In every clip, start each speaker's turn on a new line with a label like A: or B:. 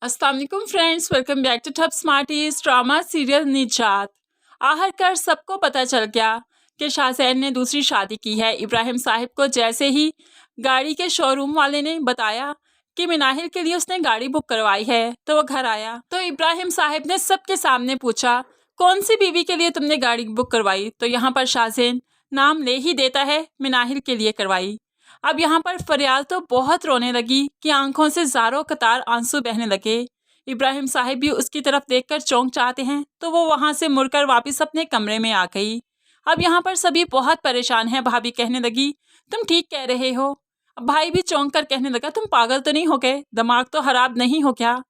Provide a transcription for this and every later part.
A: अस्सलाम वालेकुम friends, welcome back to top smarties. Drama serial Nijaat. आखिरकार सबको पता चल गया कि शाहज़ैन ने दूसरी शादी की है। इब्राहिम साहिब को जैसे ही गाड़ी के शोरूम वाले ने बताया कि मिनाहिल के लिए उसने गाड़ी बुक करवाई है तो वो घर आया तो इब्राहिम साहिब ने सबके सामने पूछा, कौन सी बीवी के लिए तुमने गाड़ी बुक करवाई? तो यहाँ पर शाहज़ैन नाम ले ही देता है, मिनाहिल के लिए करवाई। अब यहाँ पर फरियाल तो बहुत रोने लगी कि आंखों से ज़ारों कतार आंसू बहने लगे। इब्राहिम साहिब भी उसकी तरफ देखकर चौंक जाते हैं तो वो वहाँ से मुड़कर वापस अपने कमरे में आ गई। अब यहाँ पर सभी बहुत परेशान हैं। भाभी कहने लगी, तुम ठीक कह रहे हो। अब भाई भी चौंक कर कहने लगा, तुम पागल तो नहीं हो गए? दिमाग तो खराब नहीं हो क्या?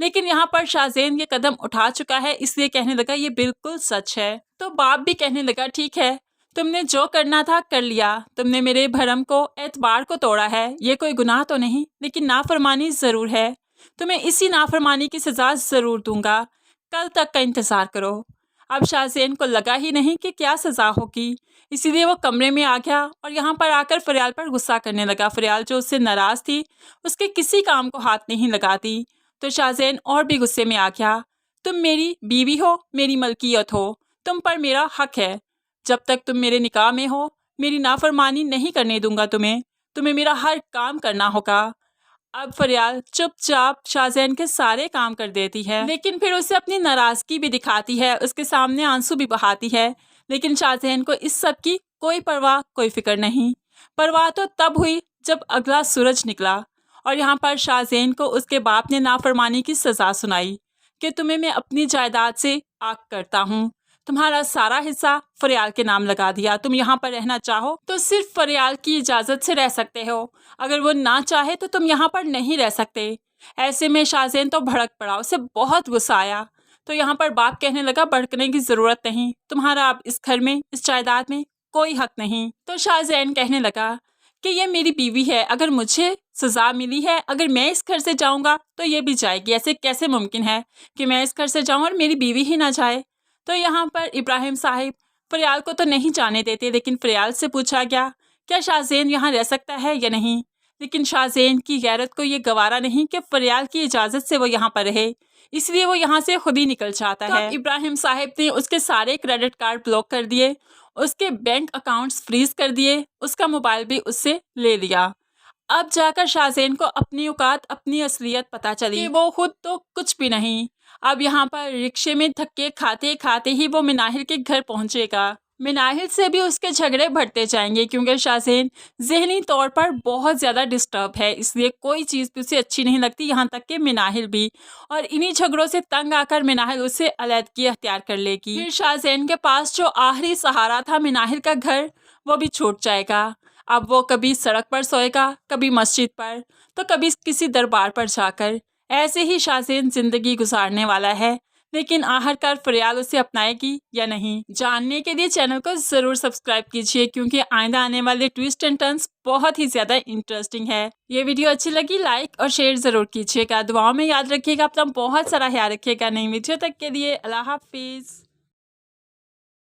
A: लेकिन यहाँ पर शाहज़ैन ये कदम उठा चुका है, इसलिए कहने लगा ये बिल्कुल सच है। तो बाप भी कहने लगा, ठीक है, तुमने जो करना था कर लिया। तुमने मेरे भरम को, एतबार को तोड़ा है। ये कोई गुनाह तो नहीं, लेकिन नाफरमानी ज़रूर है। तुम्हें इसी नाफरमानी की सज़ा ज़रूर दूंगा। कल तक का इंतज़ार करो। अब शाहज़ैन को लगा ही नहीं कि क्या सज़ा होगी, इसीलिए वो कमरे में आ गया और यहाँ पर आकर फरियाल पर गुस्सा करने लगा। फरियाल जो उससे नाराज़ थी, उसके किसी काम को हाथ नहीं लगाती। तो शाहज़ैन और भी गुस्से में आ गया। तुम मेरी बीवी हो, मेरी मलकियत हो, तुम पर मेरा हक है। जब तक तुम मेरे निकाह में हो, मेरी नाफरमानी नहीं करने दूंगा। तुम्हें मेरा हर काम करना होगा। अब फरियाल चुपचाप शाहज़ैन के सारे काम कर देती है, लेकिन फिर उसे अपनी नाराज़गी भी दिखाती है, उसके सामने आंसू भी बहाती है। लेकिन शाहज़ैन को इस सब की कोई परवाह, कोई फिक्र नहीं। परवाह तो तब हुई जब अगला सूरज निकला और यहाँ पर शाहज़ैन को उसके बाप ने नाफरमानी की सज़ा सुनाई कि तुम्हें मैं अपनी जायदाद से आग करता हूँ। तुम्हारा सारा हिस्सा फरियाल के नाम लगा दिया। तुम यहाँ पर रहना चाहो तो सिर्फ फरियाल की इजाज़त से रह सकते हो। अगर वो ना चाहे तो तुम यहाँ पर नहीं रह सकते। ऐसे में शाहज़ैन तो भड़क पड़ा, उसे बहुत गुस्सा आया। तो यहाँ पर बाप कहने लगा, भड़कने की ज़रूरत नहीं, तुम्हारा अब इस घर में, इस जायदाद में कोई हक नहीं। तो शाहज़ैन कहने लगा कि ये मेरी बीवी है, अगर मुझे सज़ा मिली है, अगर मैं इस घर से जाऊँगा तो ये भी जाएगी। ऐसे कैसे मुमकिन है कि मैं इस घर से जाऊँ और मेरी बीवी ही ना जाए? तो यहाँ पर इब्राहिम साहिब फरियाल को तो नहीं जाने देते, लेकिन फरियाल से पूछा गया, क्या शाहज़ैन यहाँ रह सकता है या नहीं? लेकिन शाहज़ैन की गैरत को ये गवारा नहीं कि फरियाल की इजाज़त से वो यहाँ पर रहे, इसलिए वो यहाँ से खुद ही निकल जाता है। इब्राहिम साहिब ने उसके सारे क्रेडिट कार्ड ब्लॉक कर दिए, उसके बैंक अकाउंट्स फ्रीज कर दिए, उसका मोबाइल भी उससे ले लिया। अब जाकर शाहज़ैन को अपनी औकात, अपनी असलियत पता चली कि वो खुद तो कुछ भी नहीं। अब यहाँ पर रिक्शे में धक्के खाते खाते ही वो मिनाहिल के घर पहुँचेगा। मिनाहिल से भी उसके झगड़े बढ़ते जाएंगे क्योंकि शाहज़ैन ज़हनी तौर पर बहुत ज़्यादा डिस्टर्ब है, इसलिए कोई चीज़ भी उसे अच्छी नहीं लगती, यहाँ तक कि मिनाहिल भी। और इन्हीं झगड़ों से तंग आकर मिनाहिल उससे अलहदगी अख्तियार कर लेगी। फिर शाहज़ैन के पास जो आखिरी सहारा था, मिनाहिल का घर, वो भी छूट जाएगा। अब वो कभी सड़क पर सोएगा, कभी मस्जिद पर, तो कभी किसी दरबार पर जाकर। ऐसे ही शाहज़ैन ज़िंदगी गुजारने वाला है। लेकिन आखिरकार फरियाल उसे अपनाएगी या नहीं, जानने के लिए चैनल को ज़रूर सब्सक्राइब कीजिए, क्योंकि आइंदा आने वाले ट्विस्ट एंड टर्न्स बहुत ही ज़्यादा इंटरेस्टिंग है। ये वीडियो अच्छी लगी, लाइक और शेयर ज़रूर कीजिएगा। दुआओं में याद रखिएगा, अपना बहुत सारा ख्याल रखिएगा। नई वीडियो तक के लिए अल्लाह हाफिज़।